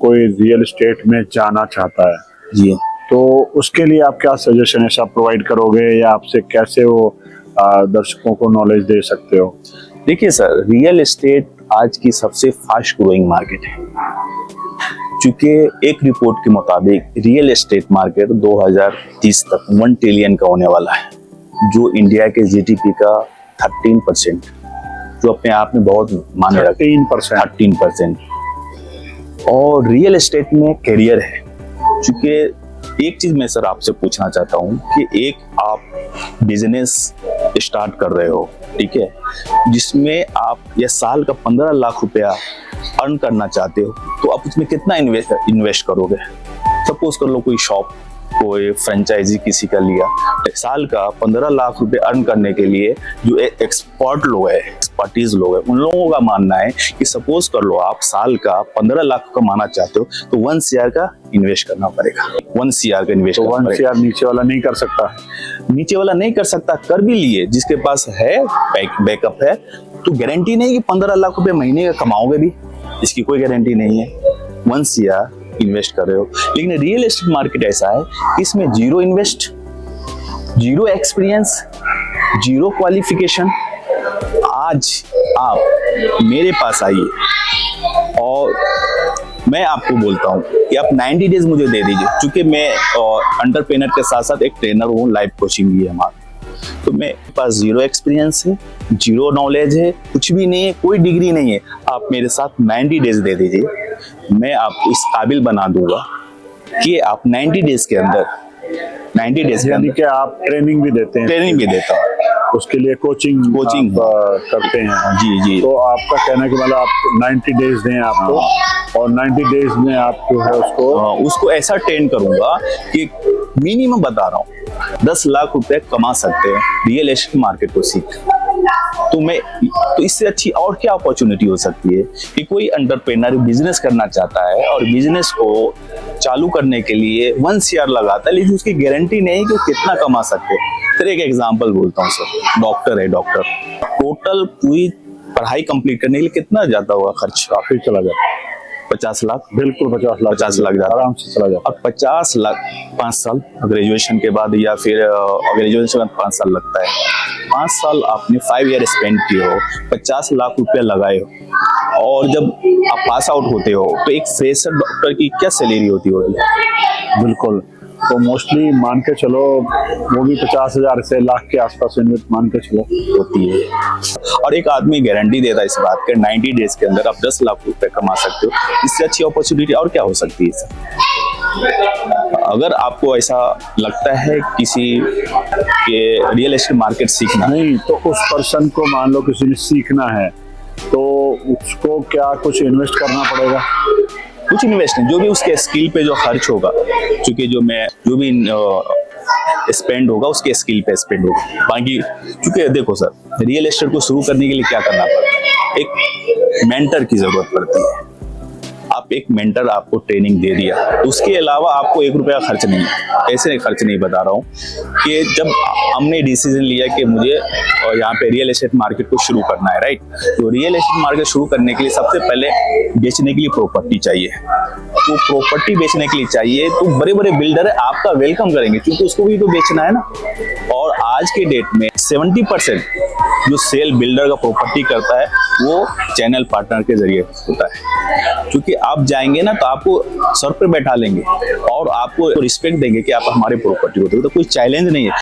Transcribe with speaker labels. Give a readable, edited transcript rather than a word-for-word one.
Speaker 1: कोई real estate में जाना चाहता है
Speaker 2: जी
Speaker 1: तो उसके लिए आप क्या सजेशन ऐसा प्रोवाइड करोगे या आपसे कैसे वो दर्शकों को नॉलेज दे सकते हो?
Speaker 2: देखिए सर, रियल एस्टेट आज की सबसे फास्ट ग्रोइंग मार्केट है। चूंकि एक रिपोर्ट के मुताबिक रियल एस्टेट मार्केट 2030 तक 1 ट्रिलियन का होने वाला है, जो इंडिया के जीडीपी का 13%, जो अपने आप में बहुत माने रखते हैं। 13%। और रियल एस्टेट में करियर है। चूंकि एक चीज मैं सर आपसे पूछना चाहता हूँ कि एक आप बिजनेस स्टार्ट कर रहे हो, ठीक है, जिसमें आप या साल का 15 लाख रुपया अर्न करना चाहते हो, तो आप उसमें कितना इन्वेस्ट करोगे? सपोज कर लो कोई शॉप, कोई फ्रेंचाइजी किसी का लिया, साल का 15 लाख रुपए अर्न करने के लिए जो एक्सपर्ट लोग है, एक्सपर्टीज लोग है, उन लोगों का मानना है कि सपोज कर लो आप साल का 15 लाख कमाना चाहते हो तो 1 CR का इन्वेस्ट करना पड़ेगा। 1 CR का इन्वेस्ट
Speaker 1: तो 1 CR नीचे वाला नहीं कर सकता?
Speaker 2: नीचे वाला नहीं कर सकता, कर भी लिए जिसके पास है बैकअप है, तो गारंटी नहीं कि 15 लाख रुपए महीने का कमाओगे भी, इसकी कोई गारंटी नहीं है। 1 CR इन्वेस्ट कर रहे हो, लेकिन रियल एस्टेट मार्केट ऐसा है कि इसमें zero invest, zero experience, zero qualification. आज आप मेरे पास आइए और मैं आपको बोलता हूं कि आप 90 डेज मुझे दे दीजिए, क्योंकि मैं एंटरप्रेन्योर के साथ साथ एक ट्रेनर हूँ, लाइफ कोचिंग भी है हमारा। तो मेरे पास जीरो एक्सपीरियंस है, जीरो नॉलेज है, कुछ भी नहीं है, कोई डिग्री नहीं है। आप मेरे साथ 90 डेज दे दीजिए, मैं आपको इस काबिल बना दूंगा कि आप 90 डेज के अंदर, 90 डेज के अंदर,
Speaker 1: कि आप ट्रेनिंग भी देते हैं?
Speaker 2: ट्रेनिंग भी देता हूँ,
Speaker 1: उसके लिए कोचिंग करते हैं?
Speaker 2: जी जी।
Speaker 1: तो आपका कहना है कि मतलब आप 90 डेज दें आपको, और 90 डेज में आप जो है
Speaker 2: उसको ऐसा ट्रेन करूंगा कि मिनिमम बता रहा हूँ 10 लाख रुपए कमा सकते हैं रियल एस्टेट मार्केट को सीख। तो इससे अच्छी और क्या अपॉर्चुनिटी हो सकती है कि कोई एंटरप्रेन्योर बिजनेस करना चाहता है और बिजनेस को चालू करने के लिए 1 CR लगाता है, लेकिन उसकी गारंटी नहीं कि वो कितना कमा सकते हैं। फिर एक एग्जांपल बोलता हूँ सर, डॉक्टर है, डॉक्टर टोटल पूरी पढ़ाई कंप्लीट करने के लिए कितना जाता होगा खर्च?
Speaker 1: काफी चला जाता है।
Speaker 2: 50 लाख,
Speaker 1: बिल्कुल 50 लाख,
Speaker 2: 50 लाख जाता,
Speaker 1: आराम से चला जाता।
Speaker 2: अब 50 लाख 5 साल ग्रेजुएशन के बाद, या फिर ग्रेजुएशन के बाद 5 साल लगता है। 5 साल आपने 5 ईयर स्पेंड किए हो, 50 लाख रुपया लगाए हो, और जब आप पास आउट होते हो तो एक फ्रेशर डॉक्टर की क्या सैलरी होती होगी?
Speaker 1: बिल्कुल, तो मोस्टली मान के चलो वो भी 50,000 से लाख के आसपास इन्वेस्ट मान के चलो
Speaker 2: होती है। और एक आदमी गारंटी देता है इस बात के 90 डेज के अंदर आप 10 लाख रुपए कमा सकते हो। इससे अच्छी अपॉर्चुनिटी और क्या हो सकती है सर? अगर आपको ऐसा लगता है किसी के रियल एस्टेट मार्केट सीखना
Speaker 1: नहीं, तो उस पर्सन को मान लो किसी ने सीखना है तो उसको क्या कुछ इन्वेस्ट करना पड़ेगा?
Speaker 2: कुछ इन्वेस्ट नहीं, जो भी उसके स्किल पे जो खर्च होगा, क्योंकि जो भी स्पेंड होगा उसके स्किल पे स्पेंड होगा। बाकी क्योंकि देखो सर, रियल एस्टेट को शुरू करने के लिए क्या करना पड़ता है? एक मेंटर की जरूरत पड़ती है। आप एक मेंटर आपको ट्रेनिंग दे दिया, तो उसके अलावा आपको 1 रुपया खर्च नहीं है। ऐसे खर्च नहीं बता रहा हूँ कि जब हमने डिसीजन लिया कि मुझे यहाँ पे रियल एस्टेट मार्केट को शुरू करना है, राइट, तो रियल एस्टेट मार्केट शुरू करने के लिए सबसे पहले बेचने के लिए प्रॉपर्टी चाहिए। तो प्रॉपर्टी बेचने के लिए चाहिए तो बड़े बड़े बिल्डर है आपका वेलकम करेंगे, क्योंकि उसको भी तो बेचना है ना। और आज के डेट में 70% जो सेल बिल्डर का प्रॉपर्टी करता है वो चैनल पार्टनर के जरिए होता है। क्योंकि आप जाएंगे ना तो आपको सर पे बैठा लेंगे और आपको रिस्पेक्ट देंगे कि आप हमारे प्रॉपर्टी को, तो कोई चैलेंज नहीं है।